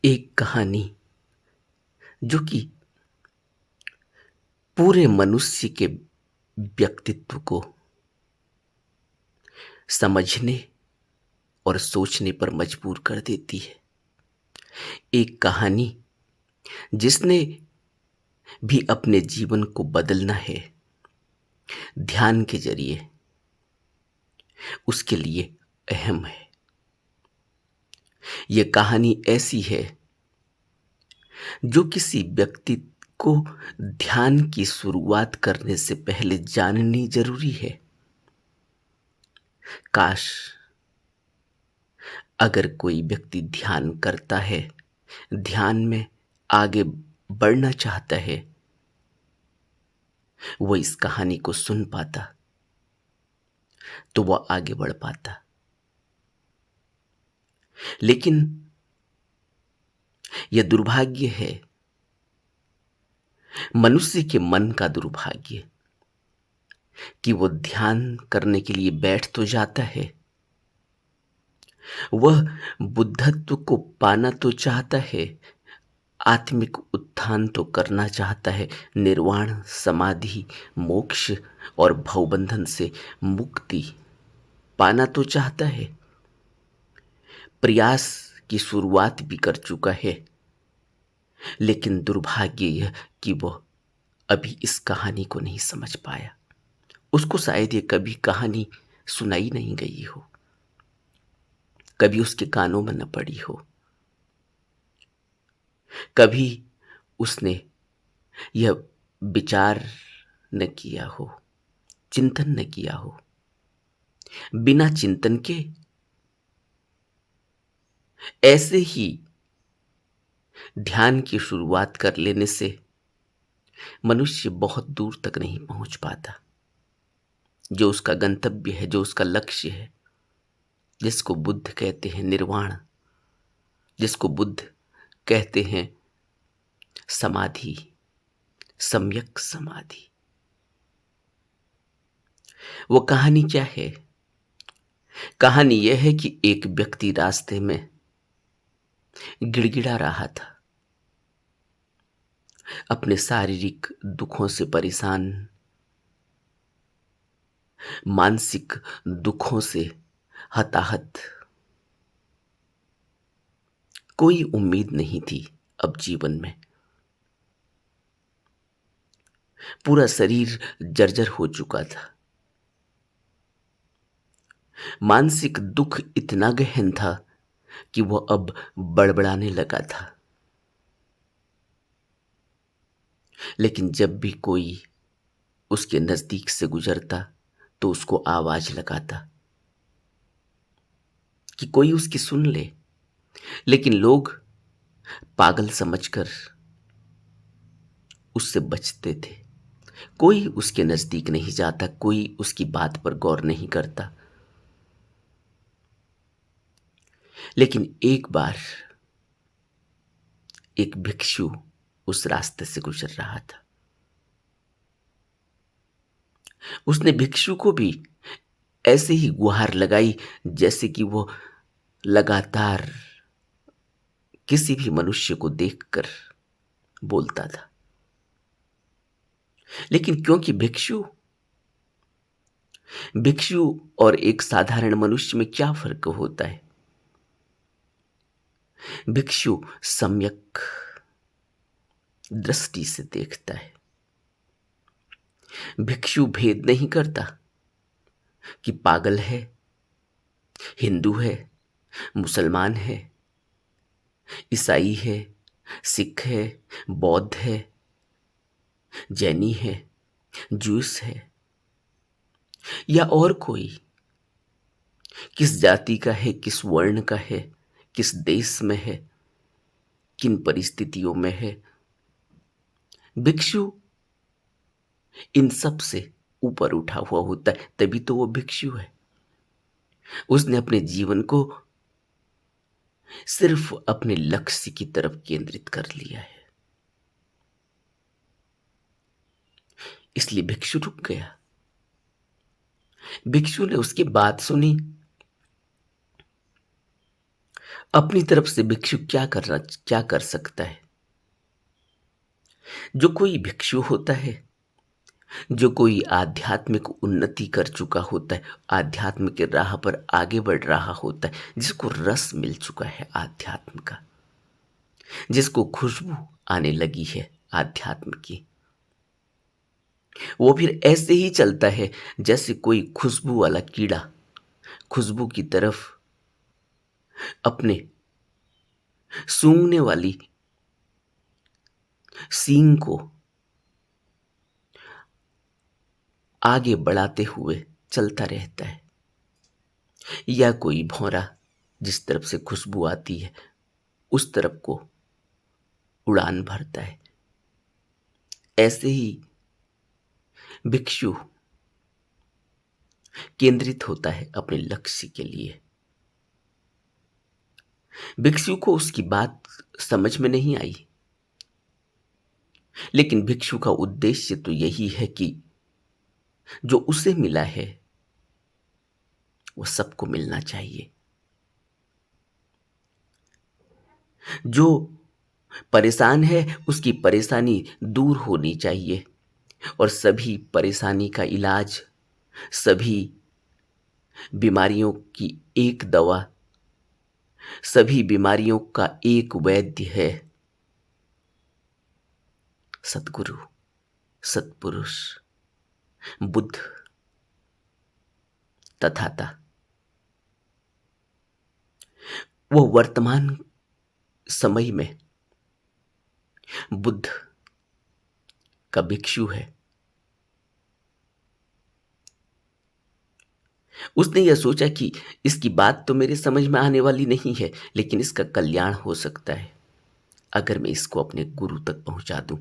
एक कहानी जो कि पूरे मनुष्य के व्यक्तित्व को समझने और सोचने पर मजबूर कर देती है। एक कहानी जिसने भी अपने जीवन को बदलना है ध्यान के जरिए, उसके लिए अहम है। यह कहानी ऐसी है जो किसी व्यक्ति को ध्यान की शुरुआत करने से पहले जाननी जरूरी है। काश अगर कोई व्यक्ति ध्यान करता है, ध्यान में आगे बढ़ना चाहता है, वो इस कहानी को सुन पाता तो वह आगे बढ़ पाता। लेकिन यह दुर्भाग्य है, मनुष्य के मन का दुर्भाग्य, कि वो ध्यान करने के लिए बैठ तो जाता है, वह बुद्धत्व को पाना तो चाहता है, आत्मिक उत्थान तो करना चाहता है, निर्वाण, समाधि, मोक्ष और भवबंधन से मुक्ति पाना तो चाहता है, प्रयास की शुरुआत भी कर चुका है। लेकिन दुर्भाग्य यह कि वह अभी इस कहानी को नहीं समझ पाया। उसको शायद ये कभी कहानी सुनाई नहीं गई हो, कभी उसके कानों में न पड़ी हो, कभी उसने यह विचार न किया हो, चिंतन न किया हो। बिना चिंतन के ऐसे ही ध्यान की शुरुआत कर लेने से मनुष्य बहुत दूर तक नहीं पहुंच पाता। जो उसका गंतव्य है, जो उसका लक्ष्य है, जिसको बुद्ध कहते हैं निर्वाण, जिसको बुद्ध कहते हैं समाधि, सम्यक समाधि, वो कहानी क्या है? कहानी यह है कि एक व्यक्ति रास्ते में गिड़गिड़ा रहा था, अपने शारीरिक दुखों से परेशान, मानसिक दुखों से हताहत। कोई उम्मीद नहीं थी अब जीवन में, पूरा शरीर जर्जर हो चुका था। मानसिक दुख इतना गहन था कि वह अब बड़बड़ाने लगा था। लेकिन जब भी कोई उसके नजदीक से गुजरता तो उसको आवाज लगाता कि कोई उसकी सुन ले। लेकिन लोग पागल समझकर उससे बचते थे। कोई उसके नजदीक नहीं जाता, कोई उसकी बात पर गौर नहीं करता। लेकिन एक बार एक भिक्षु उस रास्ते से गुजर रहा था। उसने भिक्षु को भी ऐसे ही गुहार लगाई जैसे कि वो लगातार किसी भी मनुष्य को देखकर बोलता था। लेकिन क्योंकि भिक्षु भिक्षु और एक साधारण मनुष्य में क्या फर्क होता है? भिक्षु सम्यक दृष्टि से देखता है। भिक्षु भेद नहीं करता कि पागल है, हिंदू है, मुसलमान है, ईसाई है, सिख है, बौद्ध है, जैनी है, जूस है या और कोई, किस जाति का है, किस वर्ण का है, किस देश में है, किन परिस्थितियों में है। भिक्षु इन सब से ऊपर उठा हुआ होता है, तभी तो वो भिक्षु है। उसने अपने जीवन को सिर्फ अपने लक्ष्य की तरफ केंद्रित कर लिया है। इसलिए भिक्षु रुक गया। भिक्षु ने उसकी बात सुनी। अपनी तरफ से भिक्षु क्या कर सकता है? जो कोई भिक्षु होता है, जो कोई आध्यात्मिक उन्नति कर चुका होता है, आध्यात्म के राह पर आगे बढ़ रहा होता है, जिसको रस मिल चुका है आध्यात्म का, जिसको खुशबू आने लगी है आध्यात्म की, वो फिर ऐसे ही चलता है जैसे कोई खुशबू वाला कीड़ा खुशबू की तरफ अपने सूंघने वाली सींग को आगे बढ़ाते हुए चलता रहता है, या कोई भौरा जिस तरफ से खुशबू आती है उस तरफ को उड़ान भरता है। ऐसे ही भिक्षु केंद्रित होता है अपने लक्ष्य के लिए। भिक्षु को उसकी बात समझ में नहीं आई, लेकिन भिक्षु का उद्देश्य तो यही है कि जो उसे मिला है वो सबको मिलना चाहिए। जो परेशान है उसकी परेशानी दूर होनी चाहिए, और सभी परेशानी का इलाज, सभी बीमारियों की एक दवा, सभी बीमारियों का एक वैद्य है सतगुरु, सतपुरुष, बुद्ध, तथाता। वो वर्तमान समय में बुद्ध का भिक्षु है। उसने यह सोचा कि इसकी बात तो मेरे समझ में आने वाली नहीं है, लेकिन इसका कल्याण हो सकता है अगर मैं इसको अपने गुरु तक पहुंचा दूं,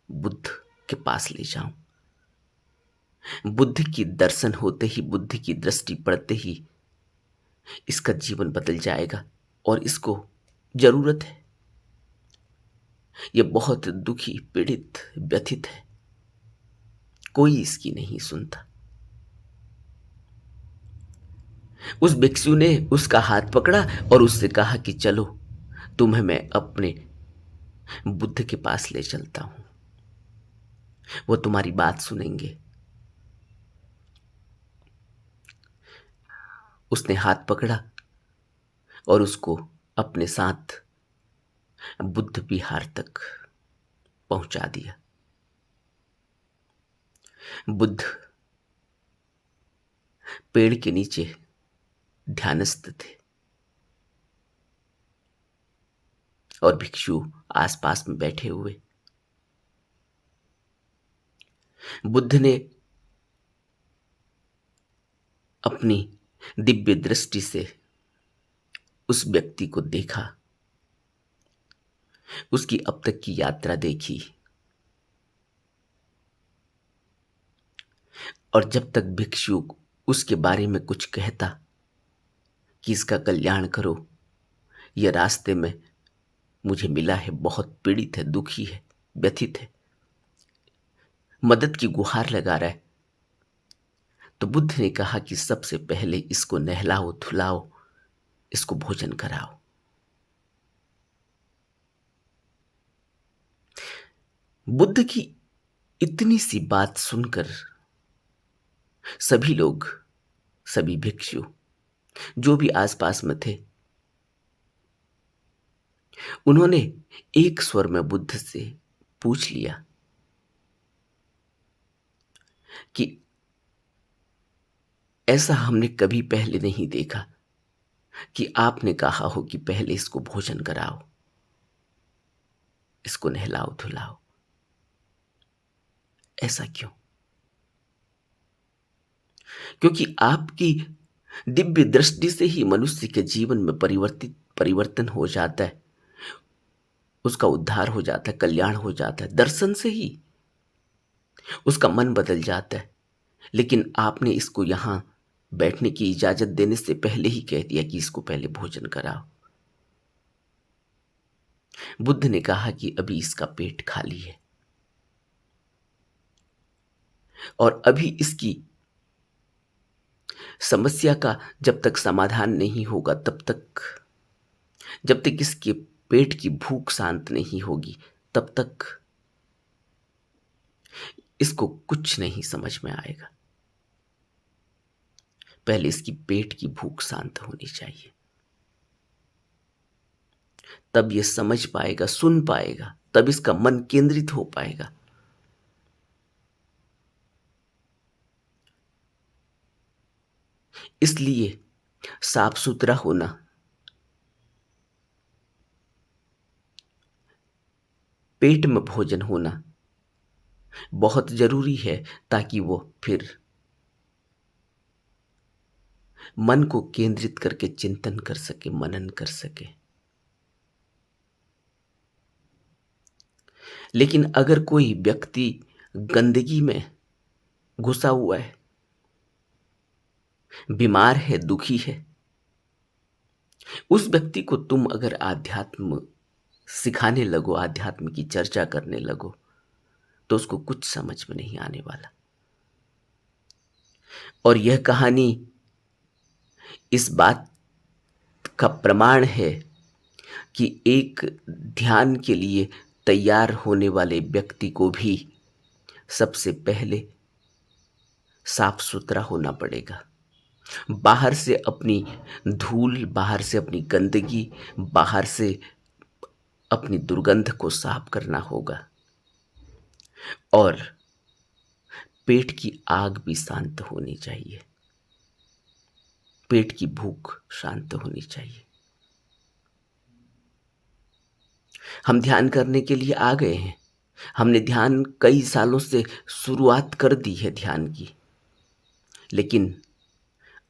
बुद्ध के पास ले जाऊं। बुद्ध की दर्शन होते ही, बुद्ध की दृष्टि पड़ते ही इसका जीवन बदल जाएगा, और इसको जरूरत है। यह बहुत दुखी, पीड़ित, व्यथित है, कोई इसकी नहीं सुनता। उस भिक्षु ने उसका हाथ पकड़ा और उससे कहा कि चलो, तुम्हें मैं अपने बुद्ध के पास ले चलता हूं, वो तुम्हारी बात सुनेंगे। उसने हाथ पकड़ा और उसको अपने साथ बुद्ध विहार तक पहुंचा दिया। बुद्ध पेड़ के नीचे ध्यानस्थ थे और भिक्षु आसपास में बैठे हुए। बुद्ध ने अपनी दिव्य दृष्टि से उस व्यक्ति को देखा, उसकी अब तक की यात्रा देखी, और जब तक भिक्षु उसके बारे में कुछ कहता कि इसका कल्याण करो, यह रास्ते में मुझे मिला है, बहुत पीड़ित है, दुखी है, व्यथित है, मदद की गुहार लगा रहा है, तो बुद्ध ने कहा कि सबसे पहले इसको नहलाओ, धुलाओ, इसको भोजन कराओ। बुद्ध की इतनी सी बात सुनकर सभी लोग, सभी भिक्षु जो भी आसपास में थे, उन्होंने एक स्वर में बुद्ध से पूछ लिया कि ऐसा हमने कभी पहले नहीं देखा कि आपने कहा हो कि पहले इसको भोजन कराओ, इसको नहलाओ, धुलाओ। ऐसा क्यों? क्योंकि आपकी दिव्य दृष्टि से ही मनुष्य के जीवन में परिवर्तन हो जाता है, उसका उद्धार हो जाता है, कल्याण हो जाता है। दर्शन से ही उसका मन बदल जाता है। लेकिन आपने इसको यहां बैठने की इजाजत देने से पहले ही कह दिया कि इसको पहले भोजन कराओ। बुद्ध ने कहा कि अभी इसका पेट खाली है और अभी इसकी समस्या का जब तक समाधान नहीं होगा तब तक जब तक इसके पेट की भूख शांत नहीं होगी, तब तक इसको कुछ नहीं समझ में आएगा। पहले इसकी पेट की भूख शांत होनी चाहिए, तब ये समझ पाएगा, सुन पाएगा, तब इसका मन केंद्रित हो पाएगा। इसलिए साफ सुथरा होना, पेट में भोजन होना बहुत जरूरी है, ताकि वो फिर मन को केंद्रित करके चिंतन कर सके, मनन कर सके। लेकिन अगर कोई व्यक्ति गंदगी में घुसा हुआ है, बीमार है, दुखी है, उस व्यक्ति को तुम अगर आध्यात्म सिखाने लगो, आध्यात्म की चर्चा करने लगो, तो उसको कुछ समझ में नहीं आने वाला। और यह कहानी इस बात का प्रमाण है कि एक ध्यान के लिए तैयार होने वाले व्यक्ति को भी सबसे पहले साफ सुथरा होना पड़ेगा। बाहर से अपनी धूल, बाहर से अपनी गंदगी, बाहर से अपनी दुर्गंध को साफ करना होगा, और पेट की आग भी शांत होनी चाहिए, पेट की भूख शांत होनी चाहिए। हम ध्यान करने के लिए आ गए हैं, हमने ध्यान कई सालों से शुरुआत कर दी है ध्यान की, लेकिन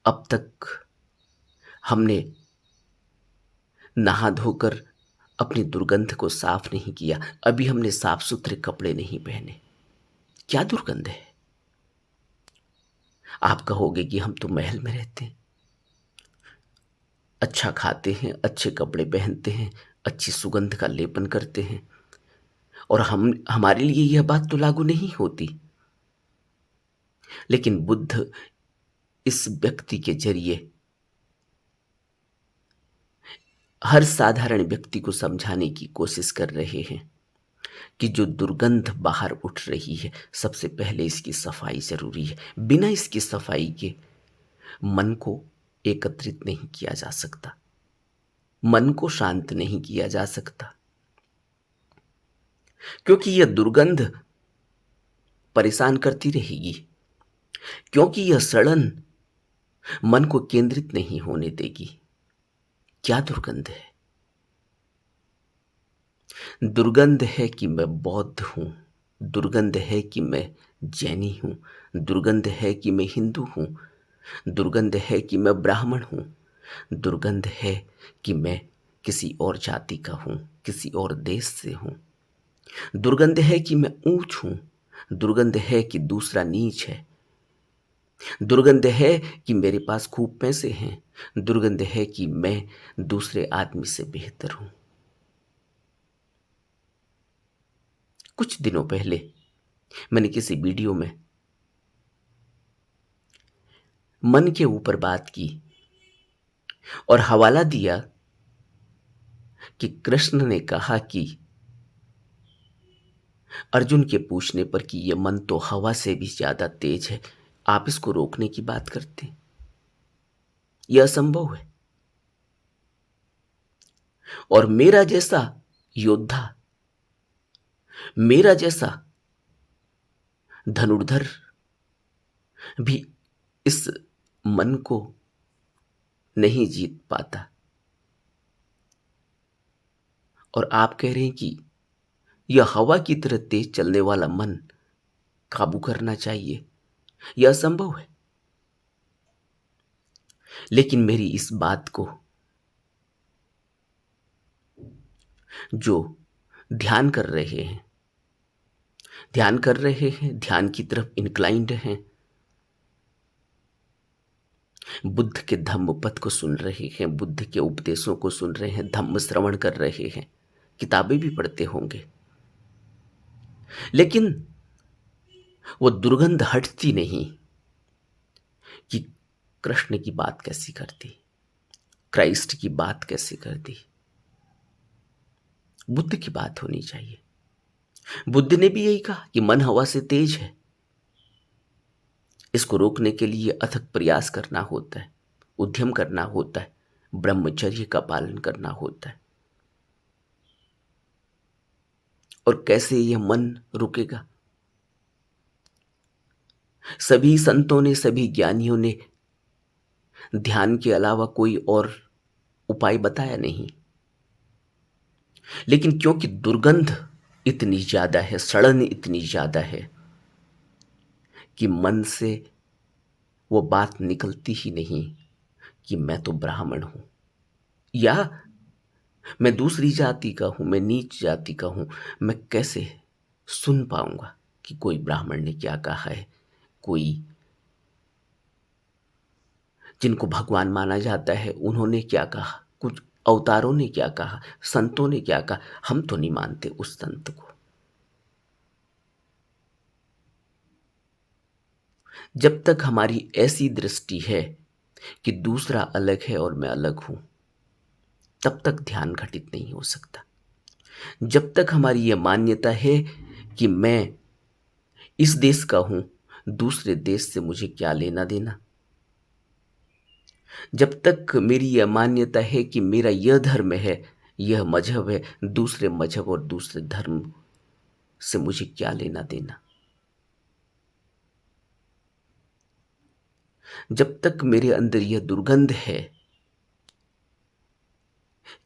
अब तक हमने नहा धोकर अपनी दुर्गंध को साफ नहीं किया, अभी हमने साफ सुथरे कपड़े नहीं पहने। क्या दुर्गंध है? आप कहोगे कि हम तो महल में रहते हैं, अच्छा खाते हैं, अच्छे कपड़े पहनते हैं, अच्छी सुगंध का लेपन करते हैं, और हमारे लिए यह बात तो लागू नहीं होती। लेकिन बुद्ध इस व्यक्ति के जरिए हर साधारण व्यक्ति को समझाने की कोशिश कर रहे हैं कि जो दुर्गंध बाहर उठ रही है, सबसे पहले इसकी सफाई जरूरी है। बिना इसकी सफाई के मन को एकत्रित नहीं किया जा सकता, मन को शांत नहीं किया जा सकता, क्योंकि यह दुर्गंध परेशान करती रहेगी, क्योंकि यह सड़न मन को केंद्रित नहीं होने देगी। क्या दुर्गंध है? दुर्गंध है कि मैं बौद्ध हूं, दुर्गंध है कि मैं जैनी हूं, दुर्गंध है कि मैं हिंदू हूं, दुर्गंध है कि मैं ब्राह्मण हूं, दुर्गंध है कि मैं किसी और जाति का हूं, किसी और देश से हूं, दुर्गंध है कि मैं ऊंच हूं, दुर्गंध है कि दूसरा नीच है, दुर्गंध है कि मेरे पास खूब पैसे हैं, दुर्गंध है कि मैं दूसरे आदमी से बेहतर हूं। कुछ दिनों पहले मैंने किसी वीडियो में मन के ऊपर बात की और हवाला दिया कि कृष्ण ने कहा कि अर्जुन के पूछने पर कि यह मन तो हवा से भी ज्यादा तेज है, आप इसको रोकने की बात करते हैं, यह असंभव है। और मेरा जैसा योद्धा, मेरा जैसा धनुर्धर भी इस मन को नहीं जीत पाता, और आप कह रहे हैं कि यह हवा की तरह तेज चलने वाला मन काबू करना चाहिए, यह असंभव है। लेकिन मेरी इस बात को जो ध्यान कर रहे हैं, ध्यान कर रहे हैं, ध्यान की तरफ इंक्लाइंड हैं, बुद्ध के धम्म पद को सुन रहे हैं, बुद्ध के उपदेशों को सुन रहे हैं, धम्म श्रवण कर रहे हैं, किताबें भी पढ़ते होंगे, लेकिन वो दुर्गंध हटती नहीं कि कृष्ण की बात कैसी कर दी, क्राइस्ट की बात कैसे कर दी, बुद्ध की बात होनी चाहिए। बुद्ध ने भी यही कहा कि मन हवा से तेज है, इसको रोकने के लिए अथक प्रयास करना होता है, उद्यम करना होता है, ब्रह्मचर्य का पालन करना होता है। और कैसे यह मन रुकेगा? सभी संतों ने, सभी ज्ञानियों ने ध्यान के अलावा कोई और उपाय बताया नहीं, लेकिन क्योंकि दुर्गंध इतनी ज्यादा है, सड़न इतनी ज्यादा है कि मन से वो बात निकलती ही नहीं कि मैं तो ब्राह्मण हूं, या मैं दूसरी जाति का हूं, मैं नीच जाति का हूं। मैं कैसे सुन पाऊंगा कि कोई ब्राह्मण ने क्या कहा है, कोई जिनको भगवान माना जाता है उन्होंने क्या कहा, कुछ अवतारों ने क्या कहा, संतों ने क्या कहा। हम तो नहीं मानते उस संत को। जब तक हमारी ऐसी दृष्टि है कि दूसरा अलग है और मैं अलग हूं, तब तक ध्यान घटित नहीं हो सकता। जब तक हमारी यह मान्यता है कि मैं इस देश का हूं, दूसरे देश से मुझे क्या लेना देना, जब तक मेरी यह मान्यता है कि मेरा यह धर्म है, यह मजहब है, दूसरे मजहब और दूसरे धर्म से मुझे क्या लेना देना, जब तक मेरे अंदर यह दुर्गंध है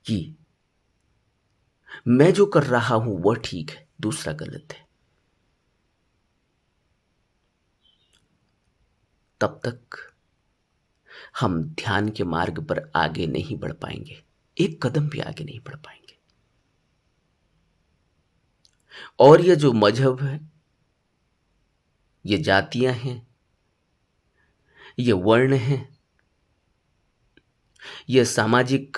कि मैं जो कर रहा हूं वह ठीक है, दूसरा गलत है, तब तक हम ध्यान के मार्ग पर आगे नहीं बढ़ पाएंगे, एक कदम भी आगे नहीं बढ़ पाएंगे। और ये जो मजहब है, ये जातियां हैं, ये वर्ण हैं, ये सामाजिक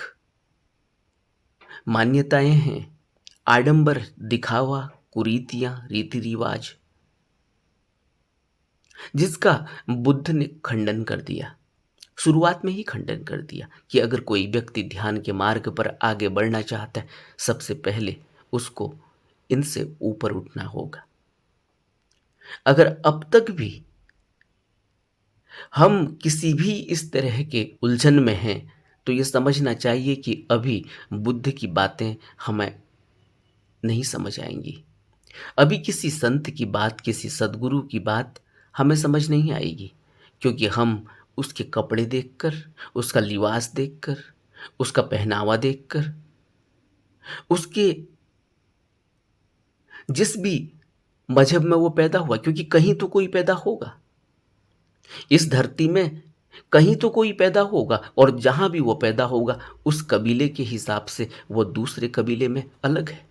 मान्यताएं हैं, आडंबर, दिखावा, कुरीतियां, रीति रिवाज, जिसका बुद्ध ने खंडन कर दिया, शुरुआत में ही खंडन कर दिया कि अगर कोई व्यक्ति ध्यान के मार्ग पर आगे बढ़ना चाहता है, सबसे पहले उसको इनसे ऊपर उठना होगा। अगर अब तक भी हम किसी भी इस तरह के उलझन में हैं, तो ये समझना चाहिए कि अभी बुद्ध की बातें हमें नहीं समझ आएंगी। अभी किसी संत की बात, किसी सदगुरु की बात हमें समझ नहीं आएगी, क्योंकि हम उसके कपड़े देखकर, उसका लिबास देखकर, उसका पहनावा देखकर, उसके जिस भी मजहब में वो पैदा हुआ, क्योंकि कहीं तो कोई पैदा होगा इस धरती में, कहीं तो कोई पैदा होगा, और जहां भी वो पैदा होगा उस कबीले के हिसाब से वो दूसरे कबीले में अलग है।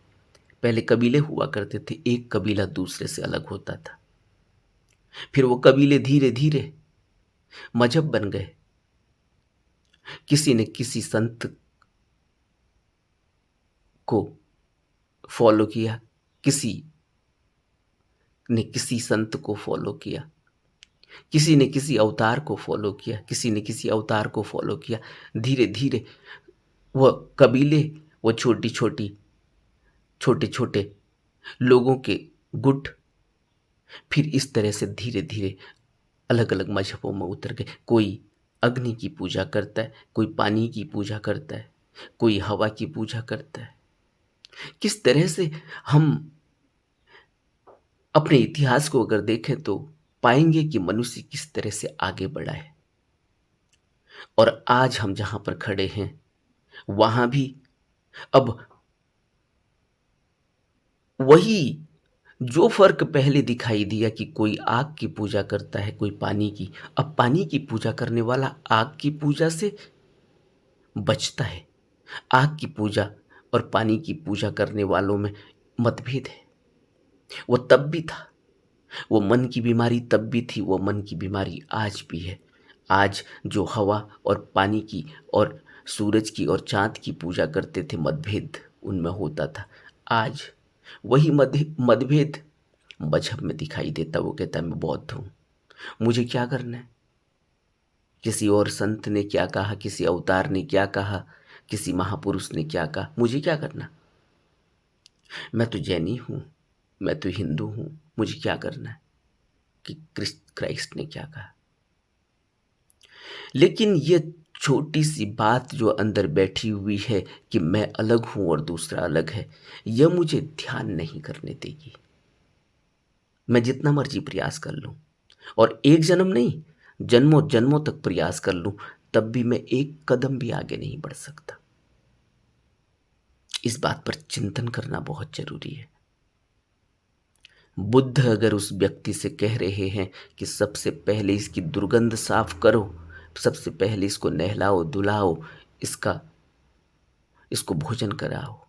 पहले कबीले हुआ करते थे, एक कबीला दूसरे से अलग होता था, फिर वो कबीले धीरे धीरे मजहब बन गए। किसी ने किसी संत को फॉलो किया, किसी ने किसी संत को फॉलो किया, किसी ने किसी अवतार को फॉलो किया, किसी ने किसी अवतार को फॉलो किया। धीरे धीरे वह कबीले, वो छोटी छोटी, छोटे छोटे लोगों के गुट, फिर इस तरह से धीरे धीरे अलग अलग मजहबों में उतर गए। कोई अग्नि की पूजा करता है, कोई पानी की पूजा करता है, कोई हवा की पूजा करता है। किस तरह से हम अपने इतिहास को अगर देखें तो पाएंगे कि मनुष्य किस तरह से आगे बढ़ा है। और आज हम जहां पर खड़े हैं वहां भी अब वही जो फर्क पहले दिखाई दिया कि कोई आग की पूजा करता है, कोई पानी की, अब पानी की पूजा करने वाला आग की पूजा से बचता है। आग की पूजा और पानी की पूजा करने वालों में मतभेद है। वो तब भी था, वो मन की बीमारी तब भी थी, वो मन की बीमारी आज भी है। आज जो हवा और पानी की और सूरज की और चांद की पूजा करते थे, मतभेद उनमें होता था। आज वही मतभेद मजहब में दिखाई देता। वो कहता है मैं बौद्ध हूं, मुझे क्या करना है, किसी और संत ने क्या कहा, किसी अवतार ने क्या कहा, किसी महापुरुष ने क्या कहा, मुझे क्या करना। मैं तो जैनी हूँ, मैं तो हिंदू हूँ, मुझे क्या करना है कि क्राइस्ट ने क्या कहा। लेकिन ये छोटी सी बात जो अंदर बैठी हुई है कि मैं अलग हूं और दूसरा अलग है, यह मुझे ध्यान नहीं करने देगी। मैं जितना मर्जी प्रयास कर लूं, और एक जन्म नहीं, जन्मों जन्मों तक प्रयास कर लूं, तब भी मैं एक कदम भी आगे नहीं बढ़ सकता। इस बात पर चिंतन करना बहुत जरूरी है। बुद्ध अगर उस व्यक्ति से कह रहे हैं कि सबसे पहले इसकी दुर्गंध साफ करो, सबसे पहले इसको नहलाओ धुलाओ, इसका इसको भोजन कराओ,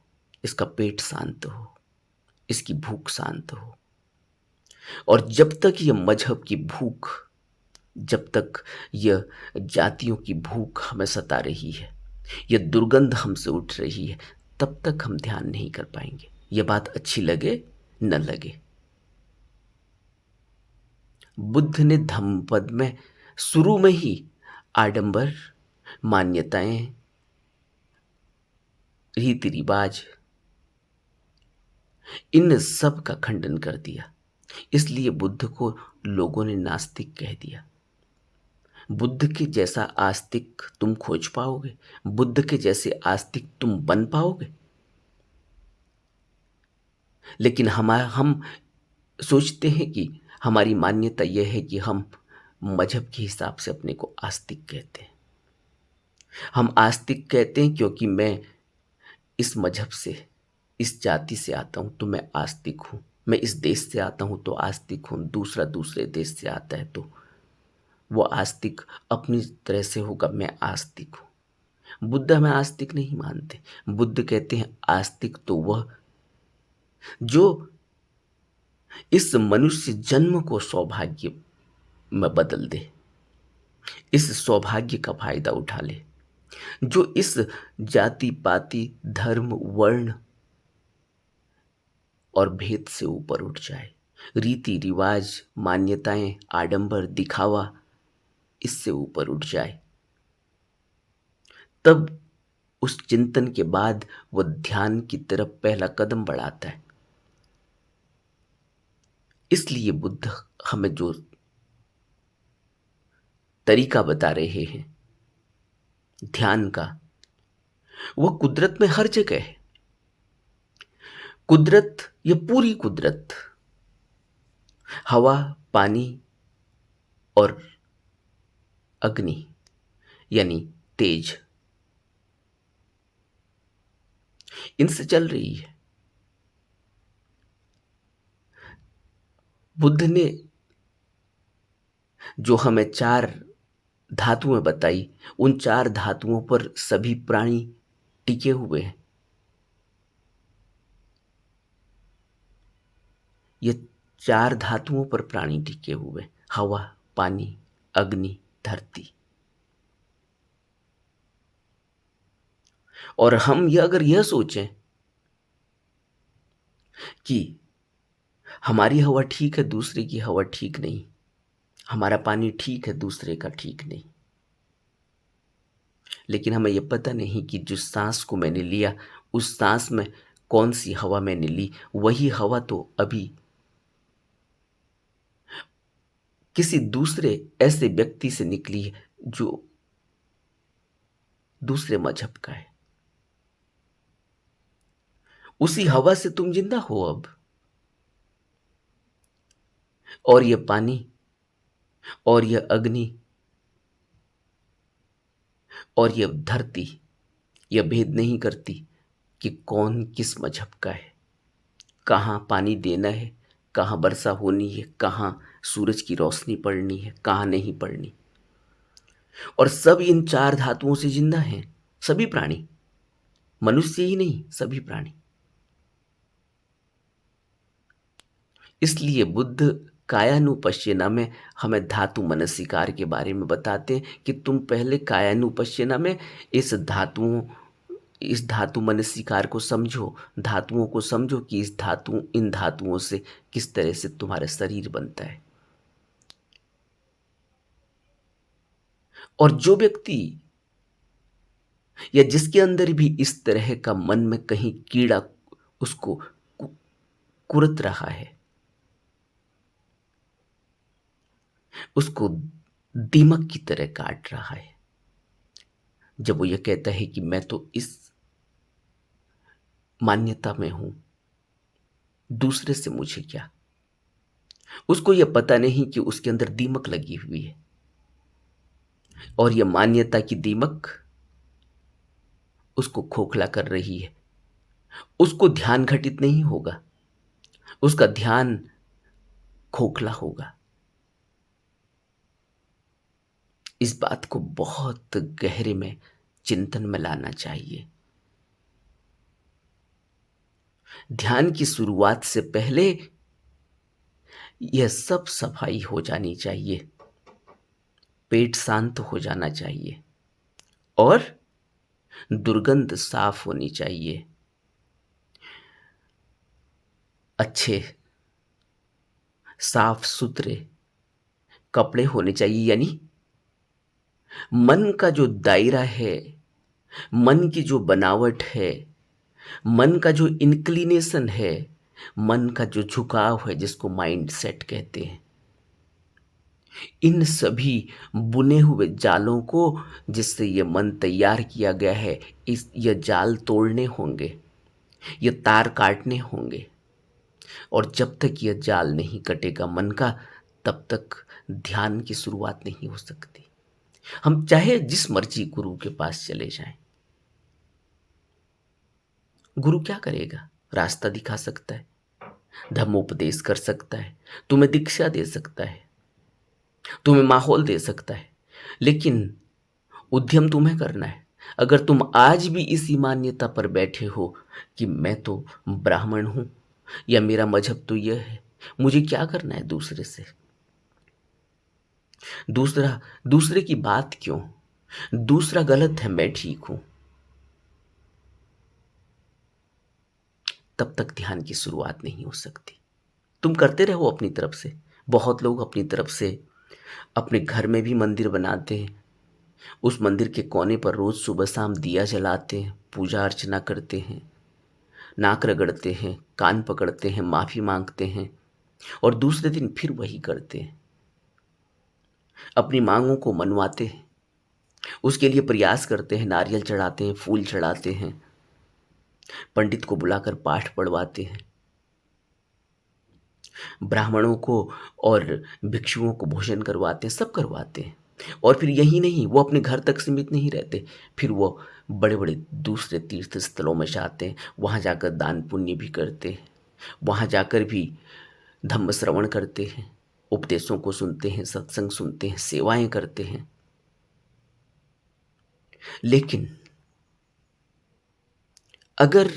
इसका पेट शांत हो, इसकी भूख शांत हो, और जब तक यह मजहब की भूख, जब तक यह जातियों की भूख हमें सता रही है, यह दुर्गंध हमसे उठ रही है, तब तक हम ध्यान नहीं कर पाएंगे। यह बात अच्छी लगे न लगे। बुद्ध ने धम्मपद में शुरू में ही आडंबर, मान्यताएं, रीति रिवाज, इन सब का खंडन कर दिया। इसलिए बुद्ध को लोगों ने नास्तिक कह दिया। बुद्ध के जैसा आस्तिक तुम खोज पाओगे? बुद्ध के जैसे आस्तिक तुम बन पाओगे? लेकिन हम सोचते हैं कि हमारी मान्यता यह है कि हम मजहब के हिसाब से अपने को आस्तिक कहते हैं। हम आस्तिक कहते हैं क्योंकि मैं इस मजहब से, इस जाति से आता हूं तो मैं आस्तिक हूं, मैं इस देश से आता हूं तो आस्तिक हूं, दूसरा दूसरे देश से आता है तो वो आस्तिक अपनी तरह से होगा, मैं आस्तिक हूं। बुद्ध हमें आस्तिक नहीं मानते। बुद्ध कहते हैं आस्तिक तो वह जो इस मनुष्य जन्म को सौभाग्य में बदल दे, इस सौभाग्य का फायदा उठा ले, जो इस जाति पाति धर्म वर्ण और भेद से ऊपर उठ जाए, रीति रिवाज मान्यताएं आडंबर दिखावा इससे ऊपर उठ जाए, तब उस चिंतन के बाद वह ध्यान की तरफ पहला कदम बढ़ाता है। इसलिए बुद्ध हमें जो तरीका बता रहे हैं ध्यान का, वह कुदरत में हर जगह है। कुदरत, ये पूरी कुदरत, हवा, पानी और अग्नि यानी तेज, इनसे चल रही है। बुद्ध ने जो हमें चार धातुएं बताई, उन चार धातुओं पर सभी प्राणी टिके हुए हैं। ये चार धातुओं पर प्राणी टिके हुए हैं, हवा, पानी, अग्नि, धरती। और हम ये अगर यह सोचें कि हमारी हवा ठीक है, दूसरे की हवा ठीक नहीं, हमारा पानी ठीक है, दूसरे का ठीक नहीं, लेकिन हमें यह पता नहीं कि जिस सांस को मैंने लिया, उस सांस में कौन सी हवा मैंने ली, वही हवा तो अभी किसी दूसरे ऐसे व्यक्ति से निकली है जो दूसरे मजहब का है। उसी हवा से तुम जिंदा हो अब। और यह पानी और यह अग्नि और यह धरती, यह भेद नहीं करती कि कौन किस मजहब का है, कहाँ पानी देना है, कहाँ वर्षा होनी है, कहाँ सूरज की रोशनी पड़नी है, कहाँ नहीं पड़नी। और सब इन चार धातुओं से जिंदा हैं, सभी प्राणी, मनुष्य ही नहीं, सभी प्राणी। इसलिए बुद्ध कायानुपश्यना में हमें धातु मनसिकार के बारे में बताते हैं कि तुम पहले कायानुपश्यना में इस धातु मनसिकार को समझो, धातुओं को समझो कि इन धातुओं से किस तरह से तुम्हारा शरीर बनता है। और जो व्यक्ति या जिसके अंदर भी इस तरह का मन में कहीं कीड़ा उसको कुरत रहा है, उसको दीमक की तरह काट रहा है। जब वो ये कहता है कि मैं तो इस मान्यता में हूं, दूसरे से मुझे क्या। उसको यह पता नहीं कि उसके अंदर दीमक लगी हुई है, और यह मान्यता की दीमक उसको खोखला कर रही है। उसको ध्यान घटित नहीं होगा, उसका ध्यान खोखला होगा। इस बात को बहुत गहरे में चिंतन में लाना चाहिए। ध्यान की शुरुआत से पहले यह सब सफाई हो जानी चाहिए, पेट शांत हो जाना चाहिए और दुर्गंध साफ होनी चाहिए। अच्छे साफ सुथरे कपड़े होने चाहिए, यानी मन का जो दायरा है, मन की जो बनावट है, मन का जो इंक्लिनेशन है, मन का जो झुकाव है, जिसको माइंड सेट कहते हैं, इन सभी बुने हुए जालों को जिससे ये मन तैयार किया गया है, इस ये जाल तोड़ने होंगे, ये तार काटने होंगे। और जब तक यह जाल नहीं कटेगा मन का, तब तक ध्यान की शुरुआत नहीं हो सकती। हम चाहे जिस मर्जी गुरु के पास चले जाएं, गुरु क्या करेगा? रास्ता दिखा सकता है, धर्मोपदेश कर सकता है, तुम्हें दीक्षा दे सकता है, तुम्हें माहौल दे सकता है, लेकिन उद्यम तुम्हें करना है। अगर तुम आज भी इसी मान्यता पर बैठे हो कि मैं तो ब्राह्मण हूं, या मेरा मजहब तो यह है, मुझे क्या करना है दूसरे से, दूसरे की बात क्यों, दूसरा गलत है मैं ठीक हूं, तब तक ध्यान की शुरुआत नहीं हो सकती। तुम करते रहो अपनी तरफ से। बहुत लोग अपनी तरफ से अपने घर में भी मंदिर बनाते हैं, उस मंदिर के कोने पर रोज सुबह शाम दिया जलाते हैं, पूजा अर्चना करते हैं, नाक रगड़ते हैं, कान पकड़ते हैं, माफी मांगते हैं, और दूसरे दिन फिर वही करते हैं, अपनी मांगों को मनवाते हैं, उसके लिए प्रयास करते हैं, नारियल चढ़ाते हैं, फूल चढ़ाते हैं, पंडित को बुलाकर पाठ पढ़वाते हैं, ब्राह्मणों को और भिक्षुओं को भोजन करवाते हैं, सब करवाते हैं। और फिर यही नहीं, वो अपने घर तक सीमित नहीं रहते, फिर वो बड़े बड़े दूसरे तीर्थ स्थलों में जाते हैं, वहाँ जाकर दान पुण्य भी करते हैं, वहाँ जाकर भी धम्म श्रवण करते हैं, उपदेशों को सुनते हैं, सत्संग सुनते हैं, सेवाएं करते हैं। लेकिन अगर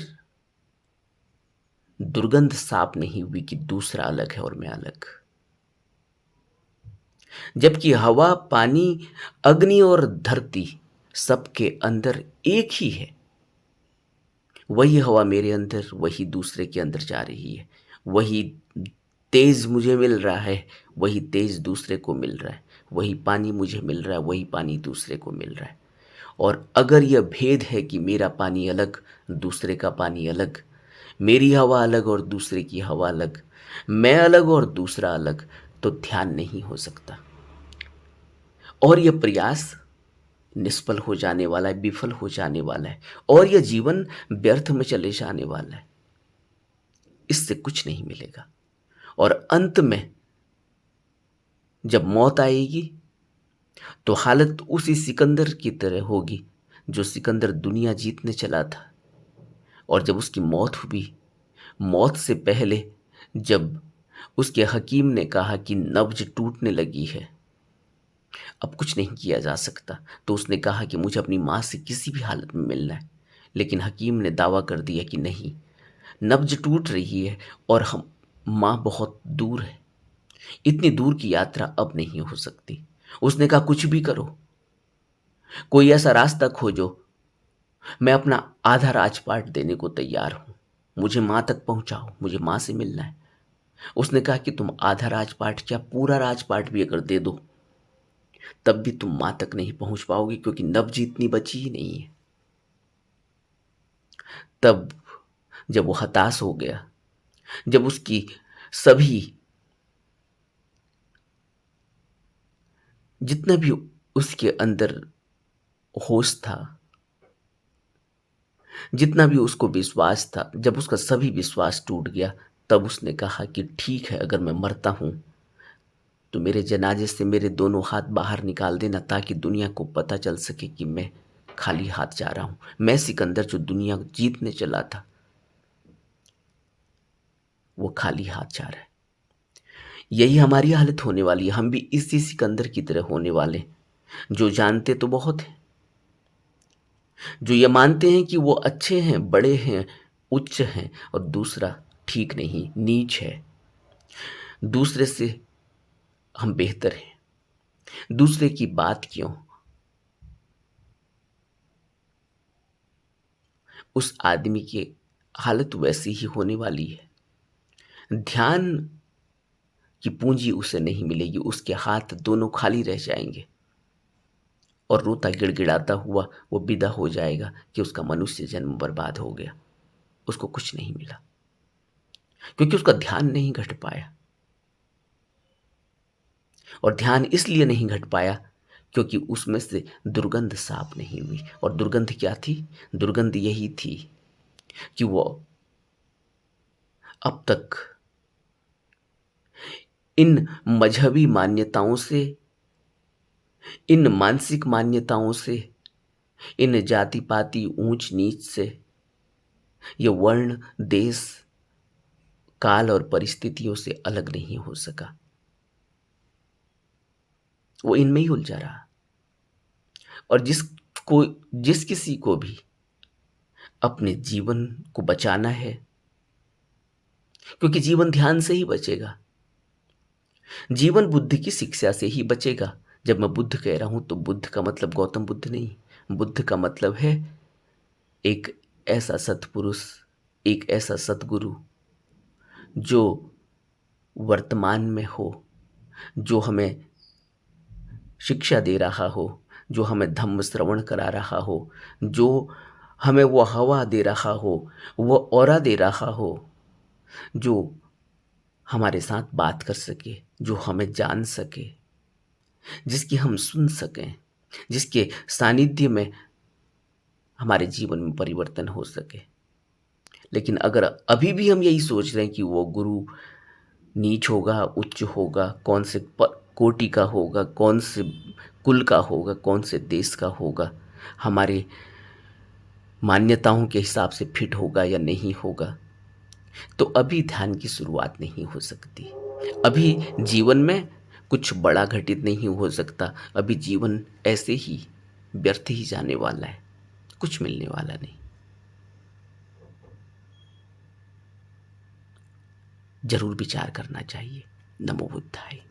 दुर्गंध साफ नहीं हुई कि दूसरा अलग है और मैं अलग, जबकि हवा, पानी, अग्नि और धरती सबके अंदर एक ही है, वही हवा मेरे अंदर वही दूसरे के अंदर जा रही है, वही तेज मुझे मिल रहा है, वही तेज दूसरे को मिल रहा है, वही पानी मुझे मिल रहा है, वही पानी दूसरे को मिल रहा है। और अगर यह भेद है कि मेरा पानी अलग, दूसरे का पानी अलग, मेरी हवा अलग और दूसरे की हवा अलग, मैं अलग और दूसरा अलग, तो ध्यान नहीं हो सकता, और यह प्रयास निष्फल हो जाने वाला है, विफल हो जाने वाला है, और यह जीवन व्यर्थ में चले जाने वाला है। इससे कुछ नहीं मिलेगा, और अंत में जब मौत आएगी तो हालत उसी सिकंदर की तरह होगी जो सिकंदर दुनिया जीतने चला था, और जब उसकी मौत हुई, मौत से पहले जब उसके हकीम ने कहा कि नब्ज टूटने लगी है, अब कुछ नहीं किया जा सकता, तो उसने कहा कि मुझे अपनी माँ से किसी भी हालत में मिलना है। लेकिन हकीम ने दावा कर दिया कि नहीं, नब्ज टूट रही है और हम माँ बहुत दूर है, इतनी दूर की यात्रा अब नहीं हो सकती। उसने कहा कुछ भी करो, कोई ऐसा रास्ता खोजो, मैं अपना आधा राजपाट देने को तैयार हूं, मुझे माँ तक पहुंचाओ, मुझे माँ से मिलना है। उसने कहा कि तुम आधा राजपाट क्या, पूरा राजपाट भी अगर दे दो, तब भी तुम माँ तक नहीं पहुंच पाओगे, क्योंकि नब्ज इतनी बची ही नहीं है। तब जब वो हताश हो गया, जब उसकी सभी जितना भी उसके अंदर होश था, जितना भी उसको विश्वास था, जब उसका सभी विश्वास टूट गया, तब उसने कहा कि ठीक है, अगर मैं मरता हूं तो मेरे जनाजे से मेरे दोनों हाथ बाहर निकाल देना, ताकि दुनिया को पता चल सके कि मैं खाली हाथ जा रहा हूं। मैं सिकंदर जो दुनिया जीतने चला था, वो खाली हाथ जा रहा है। यही हमारी हालत होने वाली है। हम भी इसी सिकंदर की तरह होने वाले हैं, जो जानते तो बहुत हैं, जो ये मानते हैं कि वो अच्छे हैं, बड़े हैं, उच्च हैं, और दूसरा ठीक नहीं, नीच है। दूसरे से हम बेहतर हैं, दूसरे की बात क्यों। उस आदमी की हालत वैसी ही होने वाली है। ध्यान की पूंजी उसे नहीं मिलेगी, उसके हाथ दोनों खाली रह जाएंगे, और रोता गिड़गिड़ाता हुआ वो विदा हो जाएगा कि उसका मनुष्य जन्म बर्बाद हो गया, उसको कुछ नहीं मिला, क्योंकि उसका ध्यान नहीं घट पाया। और ध्यान इसलिए नहीं घट पाया क्योंकि उसमें से दुर्गंध साफ नहीं हुई। और दुर्गंध क्या थी? दुर्गंध यही थी कि वो अब तक इन मजहबी मान्यताओं से, इन मानसिक मान्यताओं से, इन जाति पाति ऊंच नीच से, ये वर्ण देश काल और परिस्थितियों से अलग नहीं हो सका। वो इनमें ही उलझा रहा। और जिस किसी को भी अपने जीवन को बचाना है, क्योंकि जीवन ध्यान से ही बचेगा, जीवन बुद्ध की शिक्षा से ही बचेगा। जब मैं बुद्ध कह रहा हूं तो बुद्ध का मतलब गौतम बुद्ध नहीं, बुद्ध का मतलब है एक ऐसा सत्पुरुष, एक ऐसा सतगुरु जो वर्तमान में हो, जो हमें शिक्षा दे रहा हो, जो हमें धम्म श्रवण करा रहा हो, जो हमें वो हवा दे रहा हो, वो ऑरा दे रहा हो, जो हमारे साथ बात कर सके, जो हमें जान सके, जिसकी हम सुन सकें, जिसके सानिध्य में हमारे जीवन में परिवर्तन हो सके। लेकिन अगर अभी भी हम यही सोच रहे हैं कि वो गुरु नीच होगा, उच्च होगा, कौन से कोटि का होगा, कौन से कुल का होगा, कौन से देश का होगा, हमारे मान्यताओं के हिसाब से फिट होगा या नहीं होगा, तो अभी ध्यान की शुरुआत नहीं हो सकती। अभी जीवन में कुछ बड़ा घटित नहीं हो सकता। अभी जीवन ऐसे ही व्यर्थ ही जाने वाला है, कुछ मिलने वाला नहीं। जरूर विचार करना चाहिए। नमो बुद्धाय।